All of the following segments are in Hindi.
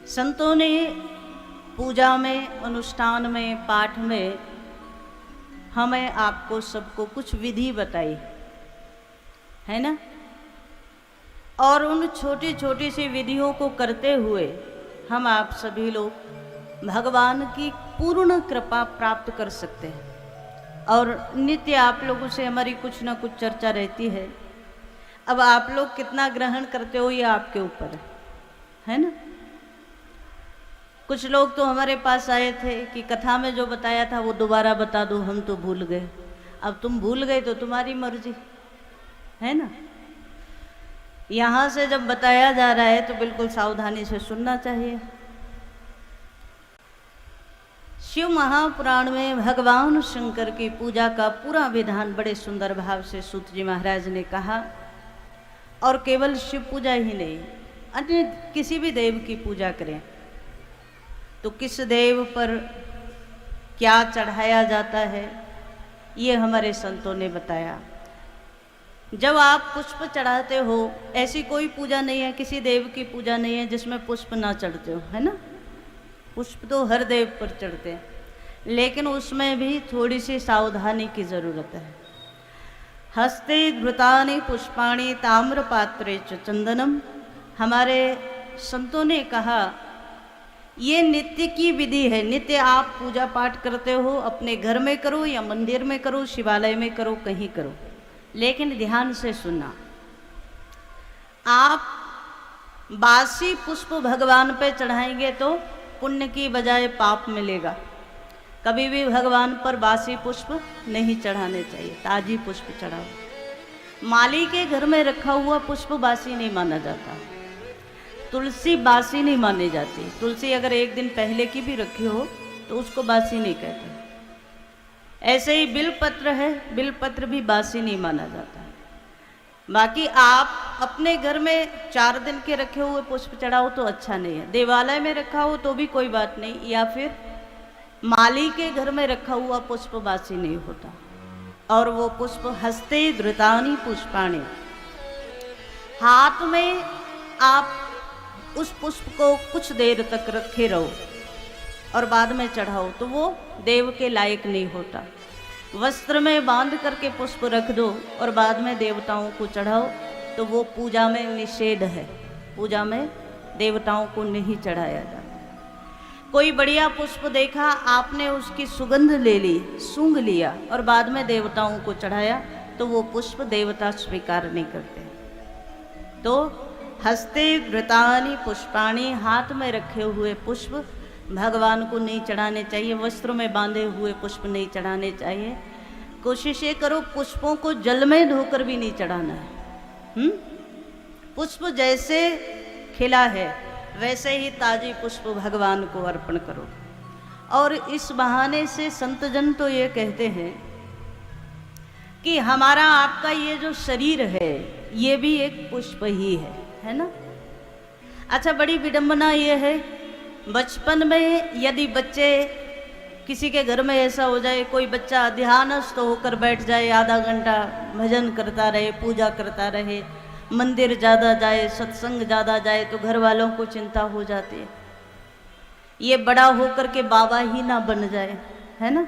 संतों ने पूजा में, अनुष्ठान में, पाठ में हमें आपको सबको कुछ विधि बताई है ना। और उन छोटी छोटी सी विधियों को करते हुए हम आप सभी लोग भगवान की पूर्ण कृपा प्राप्त कर सकते हैं। और नित्य आप लोगों से हमारी कुछ ना कुछ चर्चा रहती है। अब आप लोग कितना ग्रहण करते हो ये आपके ऊपर है ना। कुछ लोग तो हमारे पास आए थे कि कथा में जो बताया था वो दोबारा बता दो, हम तो भूल गए। अब तुम भूल गए तो तुम्हारी मर्जी है ना। यहाँ से जब बताया जा रहा है तो बिल्कुल सावधानी से सुनना चाहिए। शिव महापुराण में भगवान शंकर की पूजा का पूरा विधान बड़े सुंदर भाव से सूत जी महाराज ने कहा। और केवल शिव पूजा ही नहीं, अन्य किसी भी देव की पूजा करें तो किस देव पर क्या चढ़ाया जाता है ये हमारे संतों ने बताया। जब आप पुष्प चढ़ाते हो, ऐसी कोई पूजा नहीं है, किसी देव की पूजा नहीं है जिसमें पुष्प ना चढ़ते हो, है ना। पुष्प तो हर देव पर चढ़ते हैं, लेकिन उसमें भी थोड़ी सी सावधानी की ज़रूरत है। हस्ते घृतानि पुष्पाणि ताम्र पात्रे च चंदनम। हमारे संतों ने कहा ये नित्य की विधि है। नित्य आप पूजा पाठ करते हो, अपने घर में करो या मंदिर में करो, शिवालय में करो, कहीं करो, लेकिन ध्यान से सुनना। आप बासी पुष्प भगवान पे चढ़ाएंगे तो पुण्य की बजाय पाप मिलेगा। कभी भी भगवान पर बासी पुष्प नहीं चढ़ाने चाहिए, ताजी पुष्प चढ़ाओ। माली के घर में रखा हुआ पुष्प बासी नहीं माना जाता। तुलसी बासी नहीं मानी जाती। तुलसी अगर एक दिन पहले की भी रखी हो तो उसको बासी नहीं कहते। ऐसे ही बिलपत्र है, बिलपत्र भी बासी नहीं माना जाता। बाकी आप अपने घर में 4 दिन के रखे हुए पुष्प चढ़ाओ तो अच्छा नहीं है। देवालय में रखा हो तो भी कोई बात नहीं, या फिर माली के घर में रखा हुआ पुष्प बासी नहीं होता। और वो पुष्प हस्ते धृतानि पुष्पाणि, हाथ में आप उस पुष्प को कुछ देर तक रखे रहो और बाद में चढ़ाओ तो वो देव के लायक नहीं होता। वस्त्र में बांध करके पुष्प रख दो और बाद में देवताओं को चढ़ाओ तो वो पूजा में निषेध है। पूजा में देवताओं को नहीं चढ़ाया जाता। कोई बढ़िया पुष्प देखा, आपने उसकी सुगंध ले ली, सूंघ लिया और बाद में देवताओं को चढ़ाया तो वो पुष्प देवता स्वीकार नहीं करते। तो हस्ते घृतानि पुष्पाणि, हाथ में रखे हुए पुष्प भगवान को नहीं चढ़ाने चाहिए। वस्त्रों में बांधे हुए पुष्प नहीं चढ़ाने चाहिए। कोशिश ये करो पुष्पों को जल में धोकर भी नहीं चढ़ाना है। पुष्प जैसे खिला है वैसे ही ताजी पुष्प भगवान को अर्पण करो। और इस बहाने से संतजन तो ये कहते हैं कि हमारा आपका ये जो शरीर है ये भी एक पुष्प ही है ना। अच्छा, बड़ी विडंबना ये है, बचपन में यदि बच्चे किसी के घर में ऐसा हो जाए, कोई बच्चा ध्यानस्थ होकर बैठ जाए, आधा घंटा भजन करता रहे, पूजा करता रहे, मंदिर ज़्यादा जाए, सत्संग ज़्यादा जाए तो घर वालों को चिंता हो जाती है ये बड़ा होकर के बाबा ही ना बन जाए, है ना।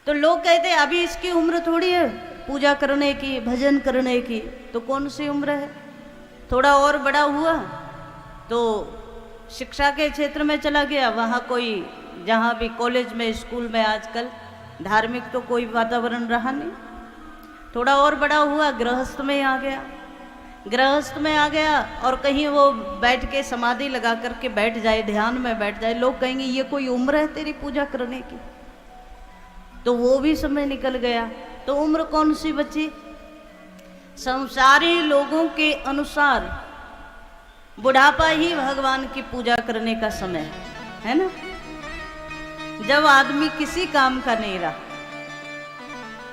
तो लोग कहते हैं अभी इसकी उम्र थोड़ी है पूजा करने की, भजन करने की। तो कौन सी उम्र है? थोड़ा और बड़ा हुआ तो शिक्षा के क्षेत्र में चला गया, वहाँ कोई, जहाँ भी कॉलेज में, स्कूल में आजकल धार्मिक तो कोई वातावरण रहा नहीं। थोड़ा और बड़ा हुआ, गृहस्थ में आ गया। गृहस्थ में आ गया और कहीं वो बैठ के समाधि लगा करके बैठ जाए, ध्यान में बैठ जाए, लोग कहेंगे ये कोई उम्र है तेरी पूजा करने की। तो वो भी समय निकल गया। तो उम्र कौन सी बची? संसारी लोगों के अनुसार बुढ़ापा ही भगवान की पूजा करने का समय है ना। जब आदमी किसी काम का नहीं रहा,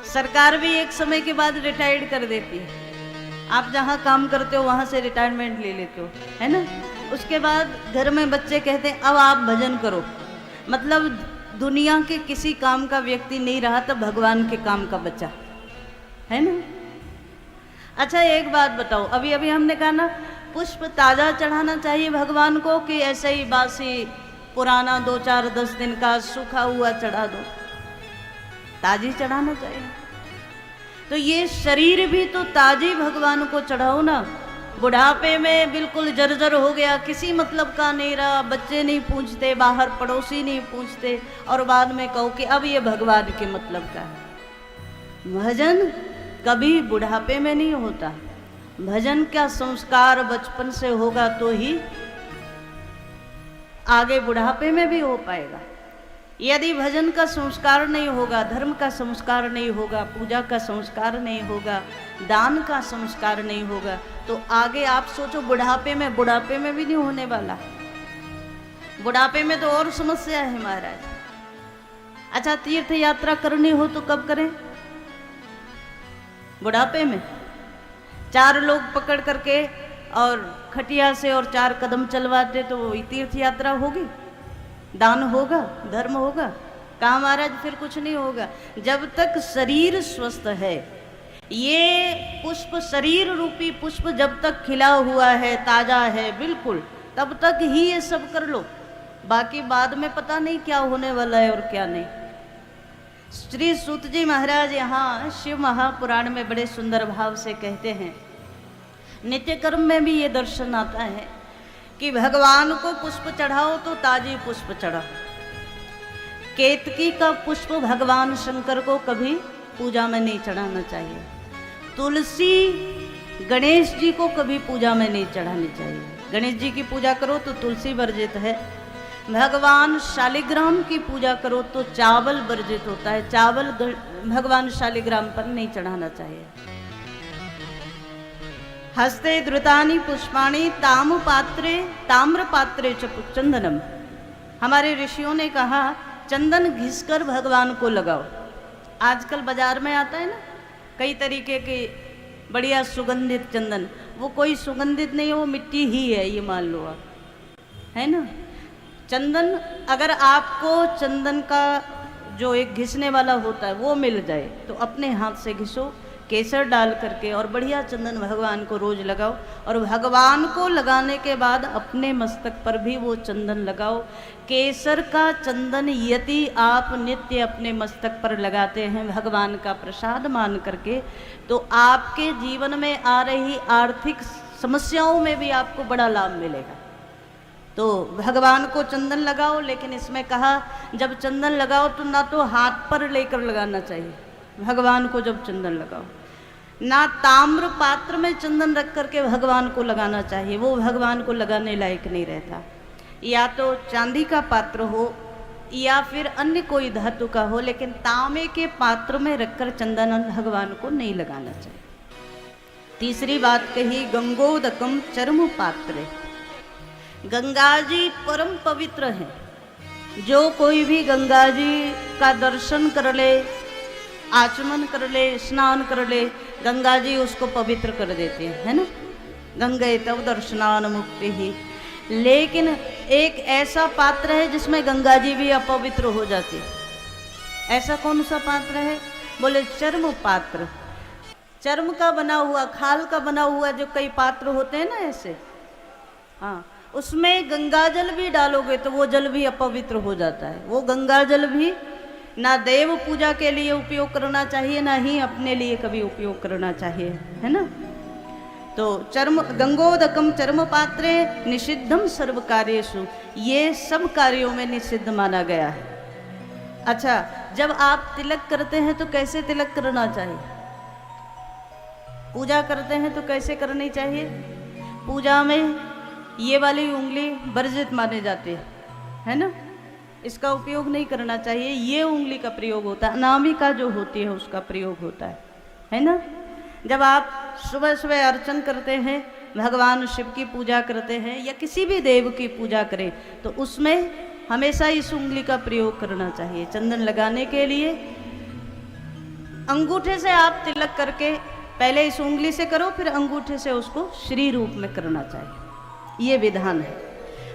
सरकार भी एक समय के बाद रिटायर्ड कर देती है। आप जहाँ काम करते हो वहाँ से रिटायरमेंट ले लेते हो, है ना। उसके बाद घर में बच्चे कहते हैं अब आप भजन करो। मतलब दुनिया के किसी काम का व्यक्ति नहीं रहा तो भगवान के काम का बच्चा, है ना। अच्छा, एक बात बताओ, अभी अभी हमने कहा ना पुष्प ताज़ा चढ़ाना चाहिए भगवान को कि ऐसे ही बासी पुराना 2-4-10 दिन का सूखा हुआ चढ़ा दो? ताजी चढ़ाना चाहिए। तो ये शरीर भी तो ताजी भगवान को चढ़ाओ ना। बुढ़ापे में बिल्कुल जर्जर हो गया, किसी मतलब का नहीं रहा, बच्चे नहीं पूछते, बाहर पड़ोसी नहीं पूछते, और बाद में कहो कि अब ये भगवान के मतलब का है। भजन कभी बुढ़ापे में नहीं होता। भजन का संस्कार बचपन से होगा तो ही आगे बुढ़ापे में भी हो पाएगा। यदि भजन का संस्कार नहीं होगा, धर्म का संस्कार नहीं होगा, पूजा का संस्कार नहीं होगा, दान का संस्कार नहीं होगा, तो आगे आप सोचो बुढ़ापे में भी नहीं होने वाला। बुढ़ापे में तो और समस्या है महाराज। अच्छा, तीर्थ यात्रा करनी हो तो कब करें? बुढ़ापे में 4 लोग पकड़ करके और खटिया से और 4 कदम चलवाते तो वो तीर्थ यात्रा होगी? दान होगा? धर्म होगा? कहाँ महाराज, फिर कुछ नहीं होगा। जब तक शरीर स्वस्थ है, ये पुष्प, शरीर रूपी पुष्प जब तक खिला हुआ है, ताजा है बिल्कुल, तब तक ही ये सब कर लो। बाकी बाद में पता नहीं क्या होने वाला है और क्या नहीं। श्री सूत जी महाराज यहाँ शिव महापुराण में बड़े सुंदर भाव से कहते हैं, नित्य कर्म में भी ये दर्शन आता है कि भगवान को पुष्प चढ़ाओ तो ताजी पुष्प चढ़ाओ। केतकी का पुष्प भगवान शंकर को कभी पूजा में नहीं चढ़ाना चाहिए। तुलसी गणेश जी को कभी पूजा में नहीं चढ़ानी चाहिए। गणेश जी की पूजा करो तो तुलसी वर्जित है। भगवान शालिग्राम की पूजा करो तो चावल वर्जित होता है। चावल भगवान शालिग्राम पर नहीं चढ़ाना चाहिए। हस्ते धृतानि पुष्पाणि ताम्र पात्रे च चंदनम। हमारे ऋषियों ने कहा चंदन घिसकर भगवान को लगाओ। आजकल बाजार में आता है ना कई तरीके के बढ़िया सुगंधित चंदन, वो कोई सुगंधित नहीं है, वो मिट्टी ही है, ये मान लो आप, है ना। चंदन, अगर आपको चंदन का जो एक घिसने वाला होता है वो मिल जाए तो अपने हाथ से घिसो, केसर डाल करके, और बढ़िया चंदन भगवान को रोज लगाओ। और भगवान को लगाने के बाद अपने मस्तक पर भी वो चंदन लगाओ। केसर का चंदन यदि आप नित्य अपने मस्तक पर लगाते हैं भगवान का प्रसाद मान करके, तो आपके जीवन में आ रही आर्थिक समस्याओं में भी आपको बड़ा लाभ मिलेगा। तो भगवान को चंदन लगाओ, लेकिन इसमें कहा जब चंदन लगाओ तो ना तो हाथ पर लेकर लगाना चाहिए भगवान को जब चंदन लगाओ, ना ताम्र पात्र में चंदन रख करके भगवान को लगाना चाहिए, वो भगवान को लगाने लायक नहीं रहता। या तो चांदी का पात्र हो या फिर अन्य कोई धातु का हो, लेकिन तांबे के पात्र में रखकर चंदन भगवान को नहीं लगाना चाहिए। तीसरी बात कही गंगोदकम चर्म पात्र। गंगा जी परम पवित्र हैं। जो कोई भी गंगा जी का दर्शन कर ले, आचमन कर ले, स्नान कर ले, गंगा जी उसको पवित्र कर देते हैं, है ना। गंगे तव दर्शनान मुक्ति ही। लेकिन एक ऐसा पात्र है जिसमें गंगा जी भी अपवित्र हो जाती है। ऐसा कौन सा पात्र है? बोले चर्म पात्र। चर्म का बना हुआ, खाल का बना हुआ जो कई पात्र होते हैं ना ऐसे, हाँ, उसमें गंगा जल भी डालोगे तो वो जल भी अपवित्र हो जाता है। वो गंगा जल भी ना देव पूजा के लिए उपयोग करना चाहिए, ना ही अपने लिए कभी उपयोग करना चाहिए, है ना। तो चर्म गंगोदकम चर्म पात्रे निषिद्धम सर्व कार्येषु, ये सब कार्यों में निषिद्ध माना गया है। अच्छा, जब आप तिलक करते हैं तो कैसे तिलक करना चाहिए? पूजा करते हैं तो कैसे करनी चाहिए? पूजा में ये वाली उंगली वर्जित माने जाती है ना, इसका उपयोग नहीं करना चाहिए। ये उंगली का प्रयोग होता है, अनामिका जो होती है उसका प्रयोग होता है ना। जब आप सुबह सुबह अर्चन करते हैं, भगवान शिव की पूजा करते हैं या किसी भी देव की पूजा करें, तो उसमें हमेशा इस उंगली का प्रयोग करना चाहिए। चंदन लगाने के लिए अंगूठे से आप तिलक करके पहले इस उंगली से करो, फिर अंगूठे से उसको श्री रूप में करना चाहिए। ये विधान है।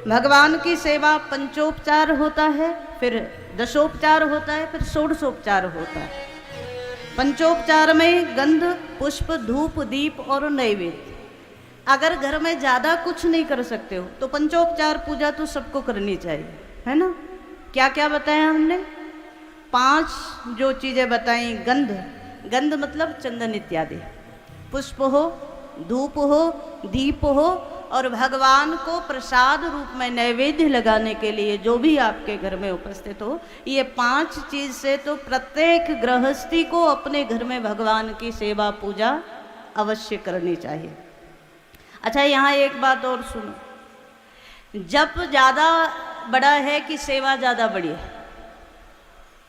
भगवान की सेवा पंचोपचार होता है, फिर दशोपचार होता है, फिर षोडशोपचार होता है। पंचोपचार में गंध, पुष्प, धूप, दीप और नैवेद्य, अगर घर में ज़्यादा कुछ नहीं कर सकते हो तो पंचोपचार पूजा तो सबको करनी चाहिए, है ना। क्या क्या बताया हमने? 5 जो चीज़ें बताई, गंध, गंध मतलब चंदन इत्यादि, पुष्प हो, धूप हो, दीप हो, और भगवान को प्रसाद रूप में नैवेद्य लगाने के लिए जो भी आपके घर में उपस्थित हो, ये 5 चीज़ से तो प्रत्येक गृहस्थी को अपने घर में भगवान की सेवा पूजा अवश्य करनी चाहिए। अच्छा, यहाँ एक बात और सुनो, जप ज़्यादा बड़ा है कि सेवा ज़्यादा बड़ी है?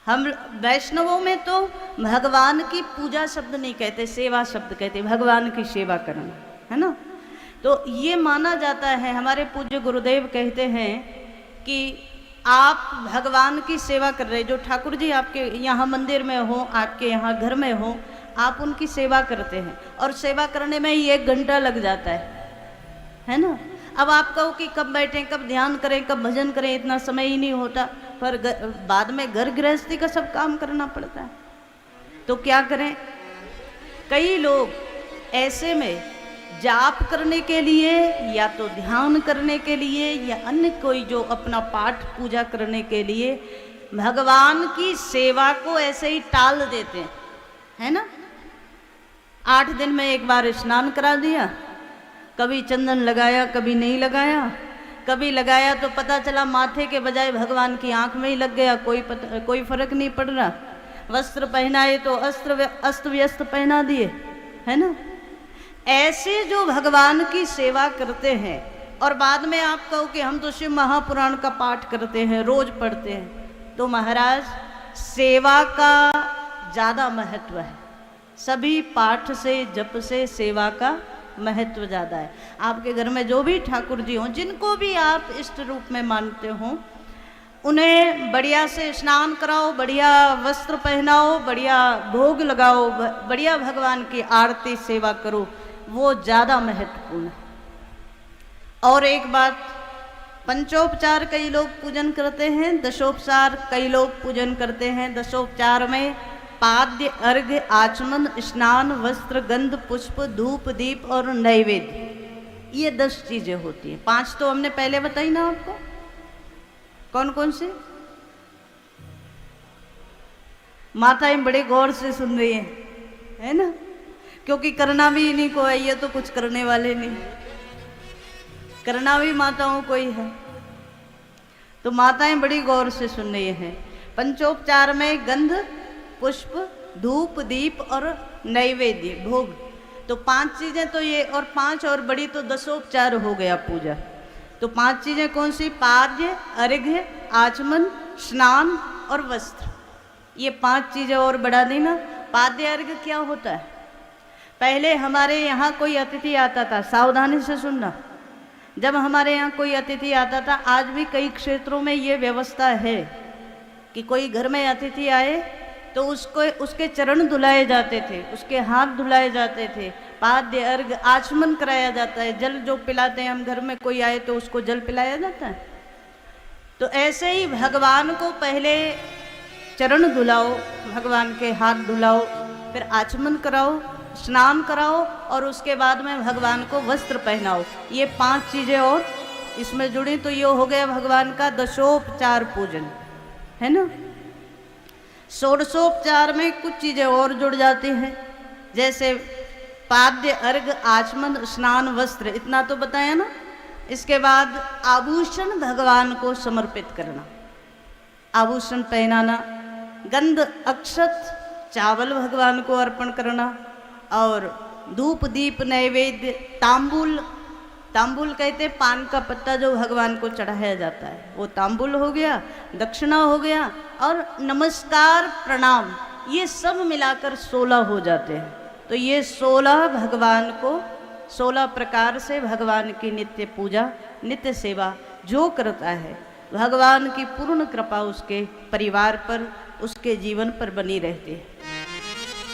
हम वैष्णवों में तो भगवान की पूजा शब्द नहीं कहते, सेवा शब्द कहते, भगवान की सेवा करना, है ना। तो ये माना जाता है, हमारे पूज्य गुरुदेव कहते हैं कि आप भगवान की सेवा कर रहे, जो ठाकुर जी आपके यहाँ मंदिर में हो, आपके यहाँ घर में हो, आप उनकी सेवा करते हैं और सेवा करने में ही 1 घंटा लग जाता है ना। अब आप कहो कि कब बैठें, कब ध्यान करें, कब भजन करें, इतना समय ही नहीं होता, पर बाद में घर गृहस्थी का सब काम करना पड़ता है, तो क्या करें। कई लोग ऐसे में जाप करने के लिए या तो ध्यान करने के लिए या अन्य कोई जो अपना पाठ पूजा करने के लिए भगवान की सेवा को ऐसे ही टाल देते हैं, है ना। 8 दिन में एक बार स्नान करा दिया, कभी चंदन लगाया, कभी नहीं लगाया, कभी लगाया तो पता चला माथे के बजाय भगवान की आंख में ही लग गया, कोई फर्क नहीं पड़ रहा। वस्त्र पहनाए तो अस्त व्यस्त पहना दिए, है ना। ऐसे जो भगवान की सेवा करते हैं और बाद में आप कहो कि हम तो शिव महापुराण का पाठ करते हैं, रोज पढ़ते हैं, तो महाराज सेवा का ज़्यादा महत्व है। सभी पाठ से, जप से सेवा का महत्व ज़्यादा है। आपके घर में जो भी ठाकुर जी हों, जिनको भी आप इष्ट रूप में मानते हों, उन्हें बढ़िया से स्नान कराओ, बढ़िया वस्त्र पहनाओ, बढ़िया भोग लगाओ, बढ़िया भगवान की आरती सेवा करो, वो ज़्यादा महत्वपूर्ण है। और एक बात, पंचोपचार कई लोग पूजन करते हैं, दशोपचार कई लोग पूजन करते हैं। दशोपचार में पाद्य, अर्घ्य, आचमन, स्नान, वस्त्र, गंध, पुष्प, धूप, दीप और नैवेद्य, ये 10 चीजें होती हैं। 5 तो हमने पहले बताई ना आपको, कौन कौन सी। माताएं बड़े गौर से सुन रही है ना, क्योंकि करना भी इन्हीं को है, ये तो कुछ करने वाले नहीं, करना भी माताओं को ही है। तो माताएं बड़ी गौर से सुन रही हैं। पंचोपचार में गंध, पुष्प, धूप, दीप और नैवेद्य, भोग, तो 5 चीजें तो ये, और 5 और बड़ी तो दशोपचार हो गया पूजा। तो 5 चीजें कौन सी? पाद्य, अर्घ्य, आचमन, स्नान और वस्त्र, ये 5 चीजें और बढ़ा दी ना। पाद्य अर्घ्य क्या होता है? पहले हमारे यहाँ कोई अतिथि आता था, सावधानी से सुनना, जब हमारे यहाँ कोई अतिथि आता था, आज भी कई क्षेत्रों में ये व्यवस्था है कि कोई घर में अतिथि आए तो उसके चरण धुलाए जाते थे, उसके हाथ धुलाए जाते थे, पाद्य अर्घ्य आचमन कराया जाता है, जल जो पिलाते हैं हम, घर में कोई आए तो उसको जल पिलाया जाता है। तो ऐसे ही भगवान को पहले चरण धुलाओ, भगवान के हाथ धुलाओ, फिर आचमन कराओ, स्नान कराओ और उसके बाद में भगवान को वस्त्र पहनाओ। ये 5 चीजें और इसमें जुड़ी, तो ये हो गया भगवान का दशोपचार पूजन, है ना। षोडशोपचार में कुछ चीजें और जुड़ जाती हैं, जैसे पाद्य, अर्घ्य, आचमन, स्नान, वस्त्र, इतना तो बताया ना। इसके बाद आभूषण भगवान को समर्पित करना, आभूषण पहनाना, गंध, अक्षत, चावल भगवान को अर्पण करना, और धूप, दीप, नैवेद्य, तांबुल, तांबुल कहते पान का पत्ता जो भगवान को चढ़ाया जाता है, वो तांबुल हो गया, दक्षिणा हो गया, और नमस्कार, प्रणाम, ये सब मिलाकर 16 हो जाते हैं। तो ये 16 भगवान को 16 प्रकार से भगवान की नित्य पूजा, नित्य सेवा जो करता है, भगवान की पूर्ण कृपा उसके परिवार पर, उसके जीवन पर बनी रहती है।